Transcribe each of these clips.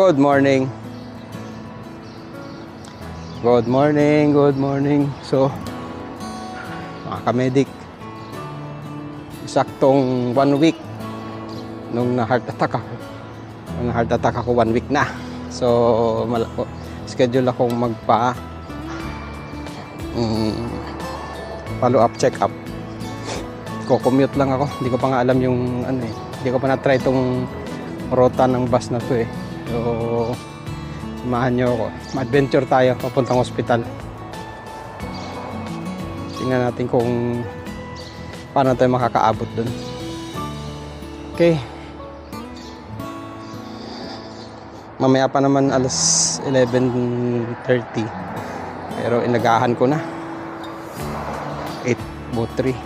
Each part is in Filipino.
Good morning. Good morning, good morning. So, mga ka-medic, saktong 1 week nung na-heart attack ako. Nung na-heart attack ako 1 week na. So, schedule akong follow-up check-up. Ko-commute lang ako. Hindi ko pa nga alam yung ano eh. Hindi ko pa na-try itong rota ng bus na to eh. So, samahan nyo ako. Ma-adventure tayo papuntang hospital. Tingnan natin kung paano tayo makakaabot dun. Okay. Mamaya pa naman alas 11:30. Pero inagahan ko na. 8:03.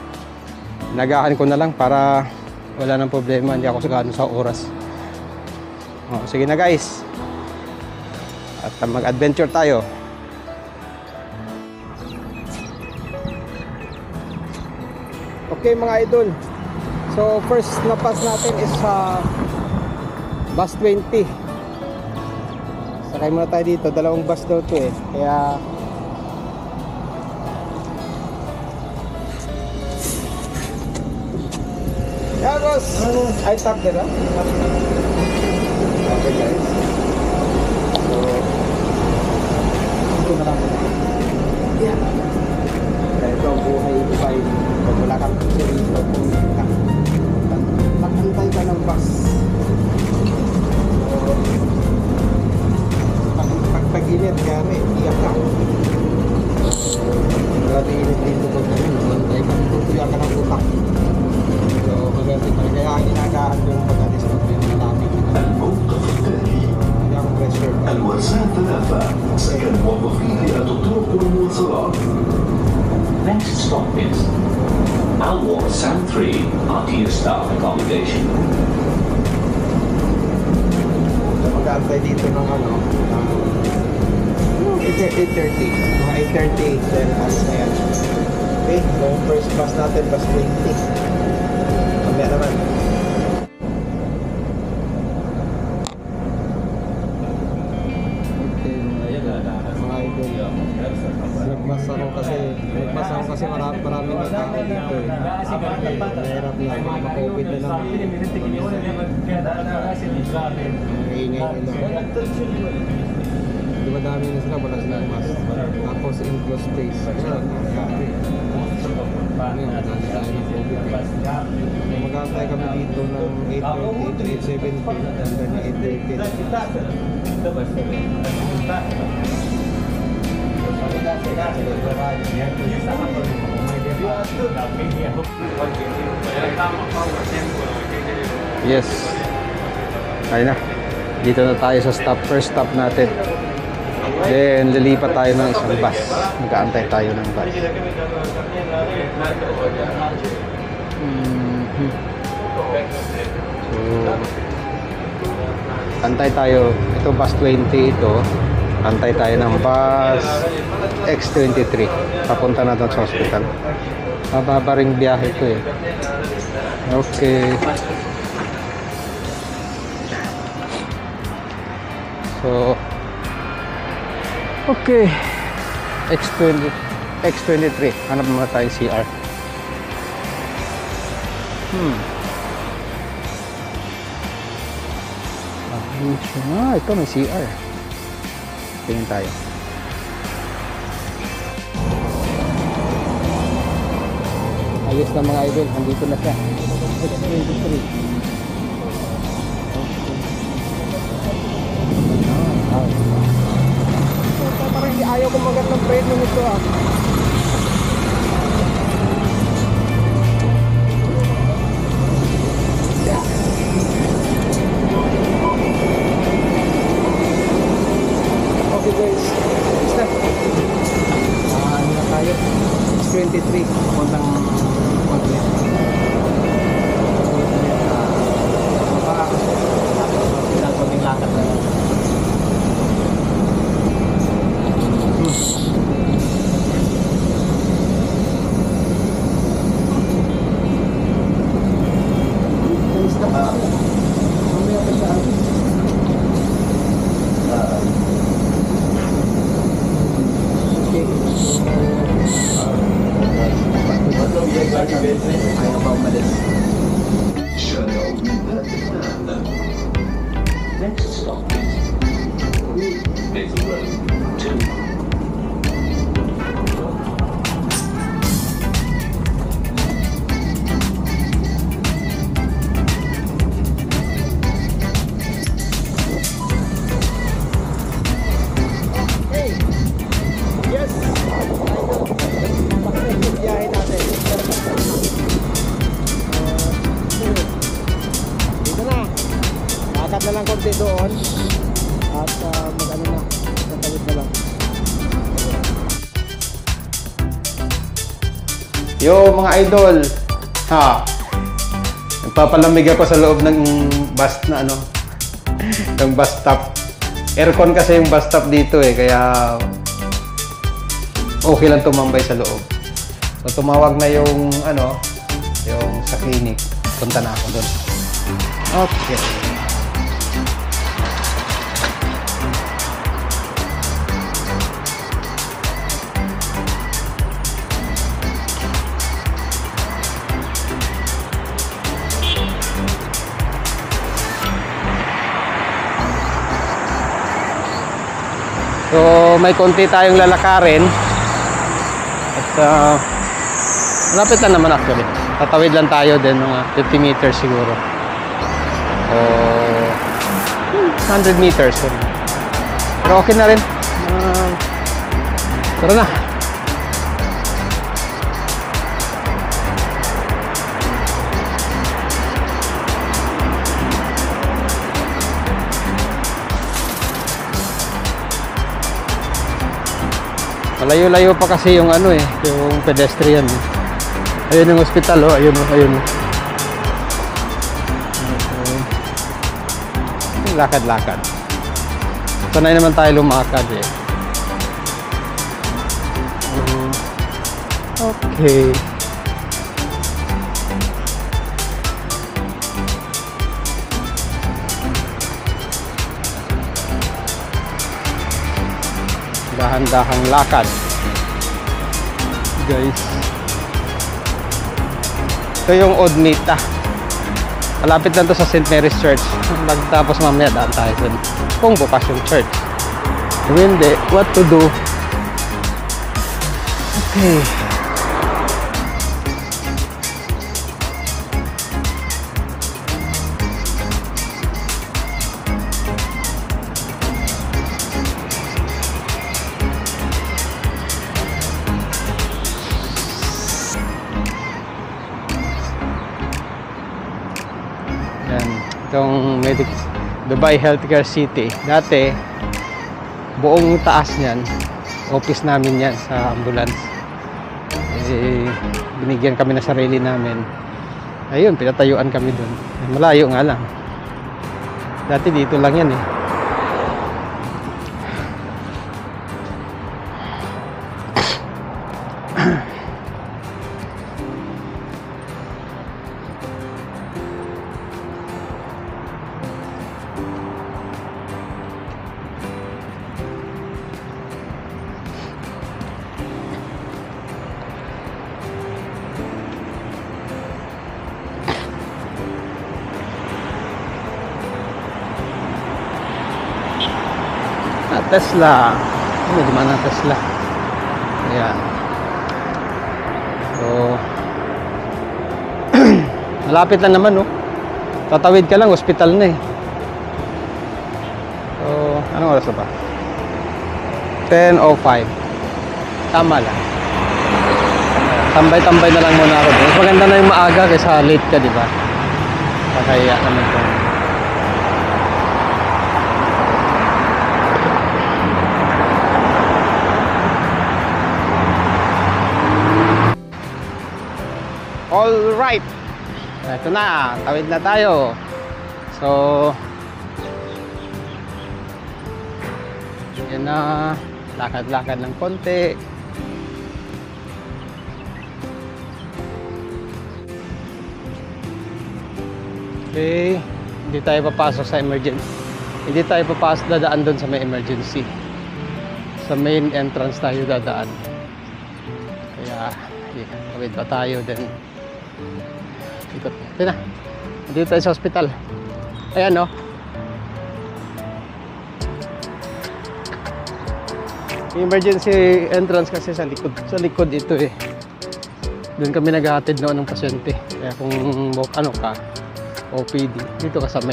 Inagahan ko na lang para wala nang problema. Hindi ako sagano sa oras. Oh, sige na guys. At mag-adventure tayo. Okay mga idol. So first na pass natin is sa bus 20. Sakay muna tayo dito. Dalawang bus daw to eh. Kaya yeah, boss. I stop there, huh? Okay, guys. So, ito na lang. Yeah. Kaya ito ang buhay ibay. Pag wala kang serito, nakantay ka ng bus. So, pag-init, kaya rin, iyak ka. Grabe init dito pag nakantay ka. Iyak ka ng utak. So, maganda pa. Kaya inagahan ko yung pag-alis ng pinalapit. الوسائل ثلاثة سكن موظفين الطرق والمواصلات. Next stop is Alwar San 3 RTA staff accommodation. So, mag-aantay dito ng 8:30. Mga 8:30 then as ayan. Okay, so first bus natin, bus 20. Mamaya naman. Nagmas ako kasi marami na tao dito eh. Mahirap na, maka-COVID na naman. Ingay nila. Di ba dami na sila, wala silang mask. Tapos enclosed space. Grabe. Ano yun, madali tayo ng COVID. Mag-aantay kami dito ng 8:30, 8:70, and then 8:30. Yes. Ayun na. Dito na tayo sa stop. First stop natin. Then lilipat tayo ng isang bus. Mag-aantay tayo ng bus. So antay tayo. Ito bus 20 ito. Antay tayo ng bus X23 papunta natin sa hospital. Mababa ring biyahe ko eh. Okay. So okay, X23 hanap muna tayo CR. Ito may CR. Tingin tayo. Ayos na mga idol, andito na siya. X23. Parang hindi ayaw kumagat ng preno nito ah. Okay guys, start. Ano na tayo? X23 puntang Magnet. Pinagpaping lakad na. Mamaya pa sa akin. Ayaw na pa umalis. Chanel Vietnam. Next stop is Maple Road 2. Na lang konti doon at mag-ano na, natawid na lang. Yo mga idol, ha, nagpapalamig ako sa loob ng bus na ano, ng bus stop. Aircon kasi yung bus stop dito eh, kaya okay lang tumambay sa loob. So tumawag na yung ano, yung sa clinic, punta na ako doon. Okay. So may konti tayong lalakarin at malapit lang naman actually. Tatawid lang tayo din mga 50 meters siguro o 100 meters. Pero okay na rin. Tara na. Malayo-layo pa kasi yung ano eh, yung pedestrian. Ayun yung hospital oh, ayun oh, ayun oh. Okay. Lakad-lakad. Sanay naman tayo lumakad eh. Okay. Dahan-dahang lakad guys. Ito yung Odmita, malapit lang to sa St. Mary's Church. Tapos mamaya daan tayo dun kung bukas yung church. Kung hindi, what to do? Okay. Itong Dubai Healthcare City. Dati, buong taas niyan, office namin yan sa ambulance. Eh, binigyan kami na sarili namin. Ayun, pinatayuan kami dun. Malayo nga lang. Dati dito lang yan eh. Tesla. Ano di mana Tesla? Ayan. So malapit lang naman, no? Tatawid ka lang, hospital na eh. So, anong oras na ba? 10:05. Tama lang. Tambay-tambay na lang muna ako. Mas maganda na yung maaga kaysa late ka, di ba? Kaya naman ko. Alright, ito na, tawid na tayo. So yan na, lakad-lakad ng konti. Okay, hindi tayo papasok sa emergency. Hindi tayo papasok, dadaan doon sa may emergency. Sa main entrance tayo dadaan. Kaya, kawid pa tayo. Then, ikot. Ito na. Dito tayo sa hospital. Ayan, no? Emergency entrance kasi sa likod. Sa likod ito eh. Doon kami naghahatid noon ng pasyente. Kaya kung ano ka, OPD, dito ka sa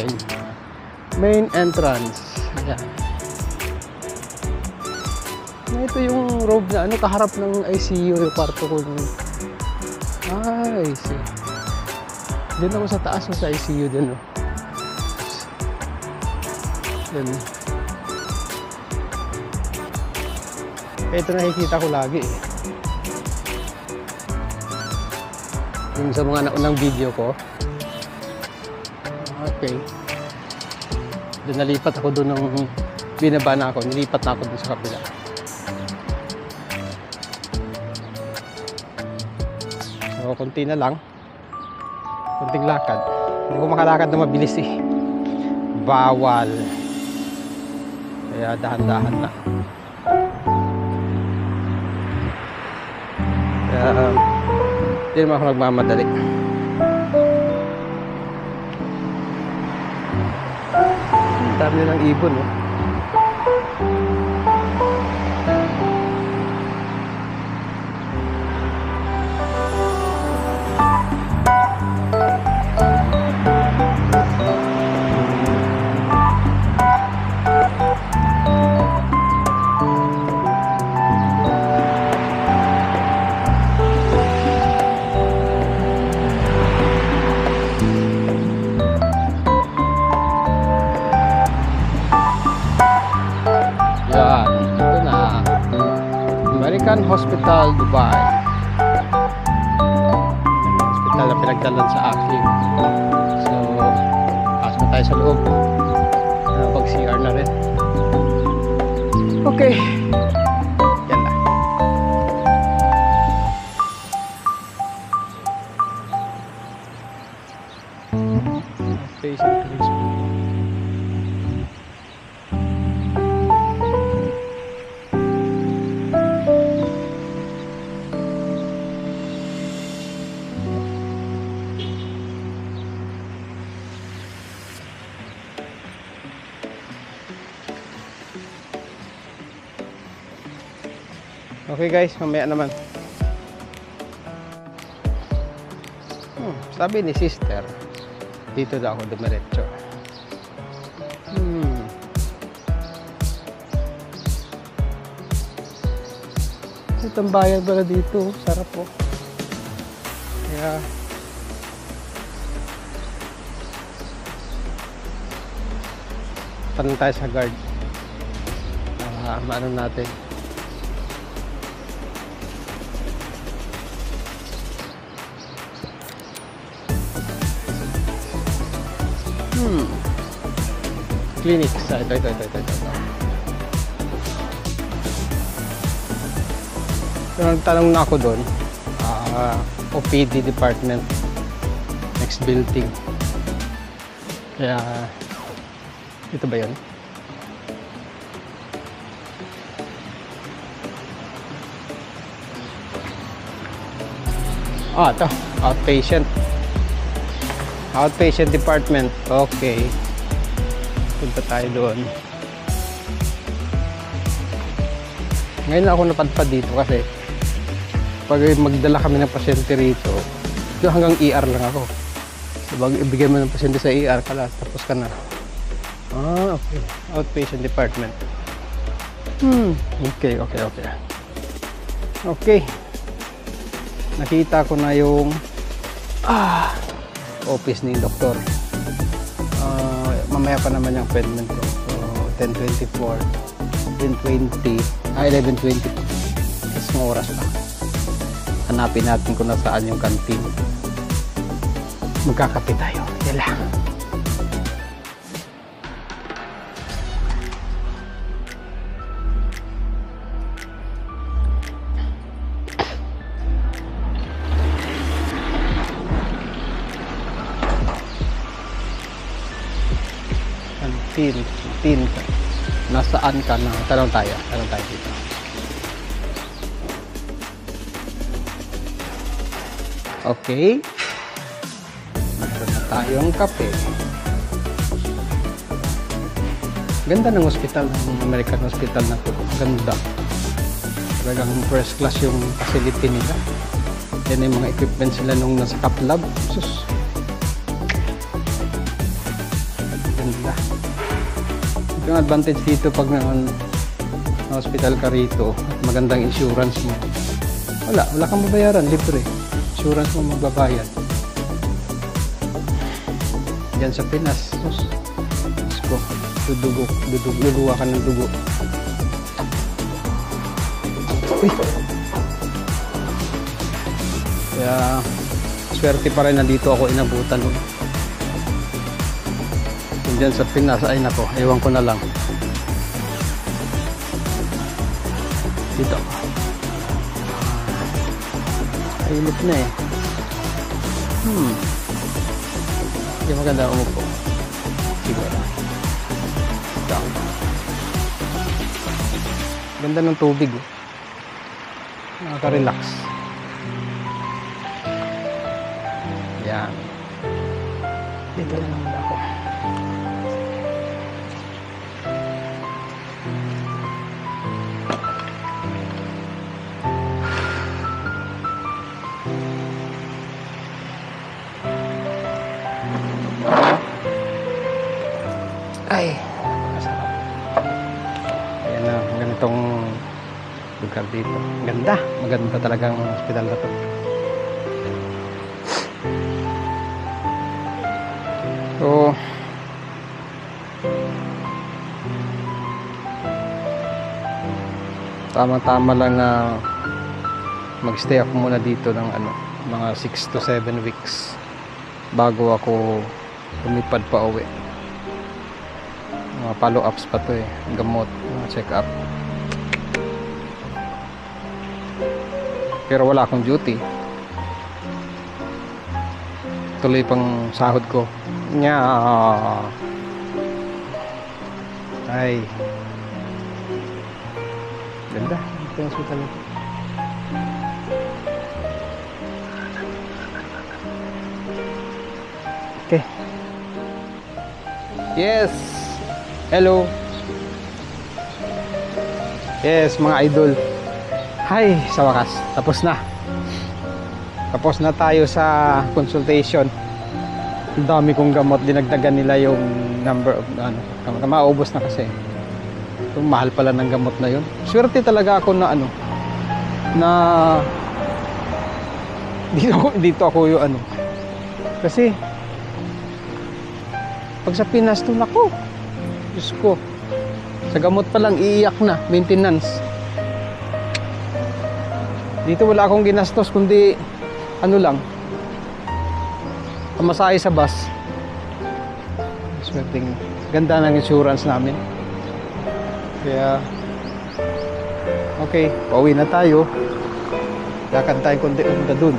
main entrance. Ayan. Ito yung robe na ano, kaharap ng ICU yung kwarto ko. I see. Doon ako sa taas sa ICU din, no? Then, ito nakikita ko lagi eh. Yung sa mga naunang video ko. Okay. Doon nalipat ako doon nung binaba na ako. Nilipat na ako doon sa kabila. So, konti na lang. Konting lakad. Hindi ko makalakad na mabilis eh. Bawal. Kaya dahan-dahan lang. Kaya hindi naman ako nagmamadali. Ang dami ng ibon, no? Hospital Dubai. Hospital na pinagdalan sa akin. So, pasok na tayo sa loob. Pag-CR na rin. Okay. Yan na. Patient please. Okay guys, mamaya naman. Sabi ni sister, dito na ako dumiretso. Itong bayan pala dito, sarap po. Kaya tanong tayo sa guard. Maano natin. Clinic. Ito. Nagtanong na ako doon. OPD department. Next building. Kaya, ito ba yun? Ito. Outpatient. Outpatient department. Okay. Punta tayo doon. Ngayon ako napadpad dito kasi pag magdala kami ng pasyente rito, hanggang ER lang ako. So, pag ibigay mo ng pasyente sa ER, tapos ka na. Okay. Outpatient department. Okay. Okay. Nakita ko na yung office ni doktor. Mamaya pa naman yung appointment ko. So, 10:24, 10:20, 11:20. Isang oras pa. Hanapin natin kung nasaan yung kantin. Magkakape tayo. Yan lang. Tin. Nasaan ka na? Tanong tayo dito. Okay. Meron na tayong kape. Ganda ng hospital, ng American Hospital na to. Ganda. Talagang first class yung facility nila. Yan yung mga equipment sila nung nasa Cap Lab. Sus. Ganda. Yung advantage dito pag na-hospital ka rito at magandang insurance mo. Wala kang babayaran, libre. Insurance mo magbabayad. Diyan sa Pinas, sus. Ko, luluwa ka ng dugo. Uy. Kaya swerte pa rin na dito ako inabutan. Diyan sa Pinas, ay nako, ewan ko na lang. Dito. Ayunit na eh. Hindi maganda umupo. Siguro. Ito. Ganda ng tubig. Nakaka-relax. Yan. Dito na naman ako. Ay, masarap. Ayan na, ganitong lugar dito. Ganda, maganda talagang hospital na to. So, tama-tama lang na mag-stay ako muna dito ng mga 6 to 7 weeks bago ako lumipad pa uwi. Mga follow-ups pa to eh, gamot, mga check-up. Pero wala akong duty. Tuloy pang sahod ko. Nya. Ay. Ganda. Ito yung hospital nito. Okay. Yes. Hello. Yes, mga idol. Hi, sa wakas. Tapos na. Tapos na tayo sa consultation. Ang dami kong gamot. Dinagdagan nila yung number of maubos na kasi. Itong mahal pala ng gamot na yun. Swerte talaga ako na na dito ako yung kasi pag sa Pinas to nako, Diyos ko, sa gamot pa lang iiyak na, maintenance. Dito wala akong ginastos kundi lang, pamasahe sa bus. Swerteng ganda ng insurance namin. Kaya okay, pauwi na tayo. Lakad tayo konti-unta dun.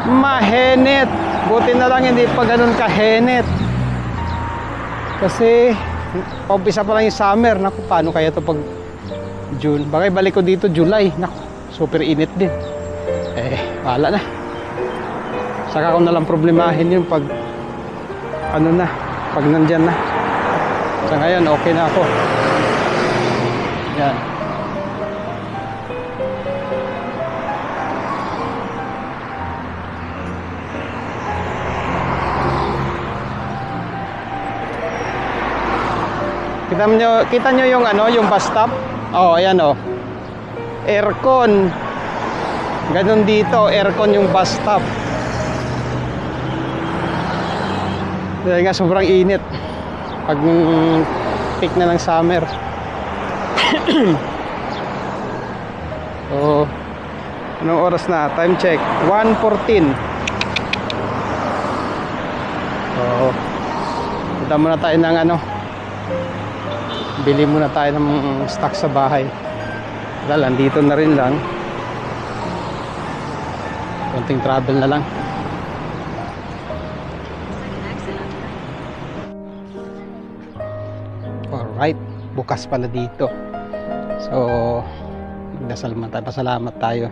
Mahenit. Buti na lang hindi pa ganun kahenit. Kasi paumpisa pa lang yung summer. Naku, paano kaya to pag June? Baka balik ko dito July. Naku, super init din. Wala na. Saka ko na lang problemahin yun pag pag nandyan na. Sa ngayon okay na ako. Yan. Kita nyo yung yung bus stop? Oh, ayan oh. Aircon. Ganun dito, aircon yung bus stop. Dahil nga sobrang init. pag peak na ng summer. So anong oras na? Time check 1:14. So punta muna tayo ng ano, bili muna tayo ng stock sa bahay. Wala lang, dito na rin lang, konting travel na lang. Alright, bukas pala dito. So magdasal man tayo, pasalamat tayo.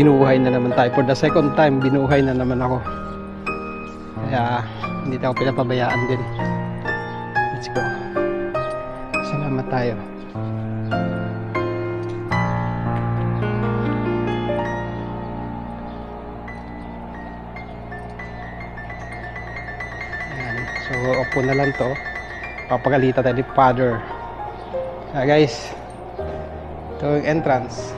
Binuhay na naman tayo for the second time. Binuhay na naman ako, kaya hindi tayo pinapabayaan din. Let's go, salamat tayo. Ayan. So upo na lang to, papagalitan tayo ni Father. Guys, ito yung entrance.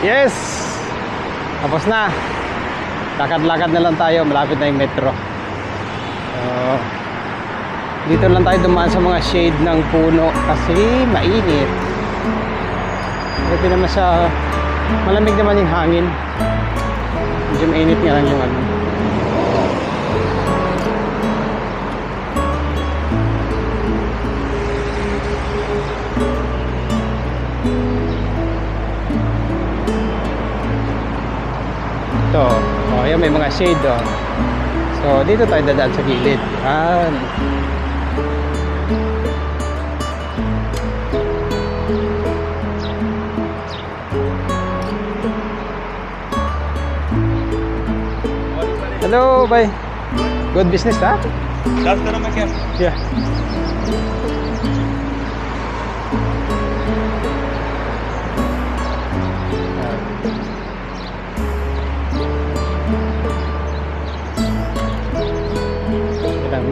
Yes! Tapos na. Lakad-lakad na lang tayo, malapit na yung metro. So, dito lang tayo dumaan sa mga shade ng puno kasi mainit. Ito naman siya, malamig naman yung hangin. Medyo mainit nga lang yung ano. Ito, oh, yan may mga shade, oh. So dito tayo dadaan sa gilid. Yan. Hello, bye. Good business, ha? Last na naman yan. Yeah.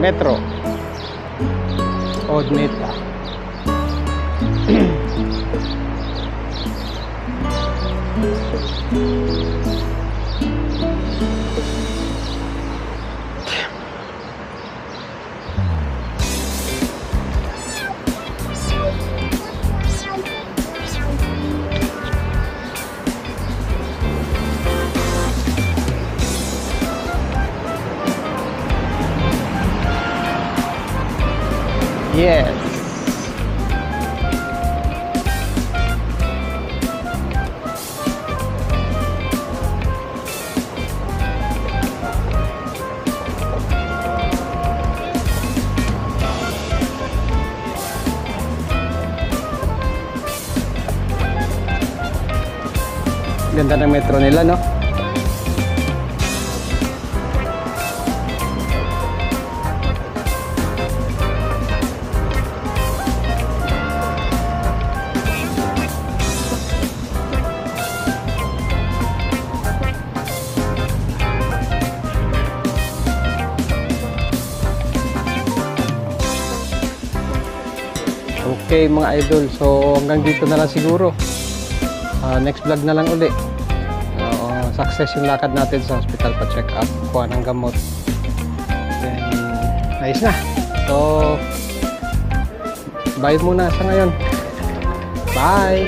Metro Odmeta. Yes. Ganda ng metro nila, no? Okay mga idol, so hanggang dito na lang siguro. Next vlog na lang uli. Success yung lakad natin sa hospital, pa check up, kuha ng gamot. Then ayos na. So bye muna sa ngayon. Bye.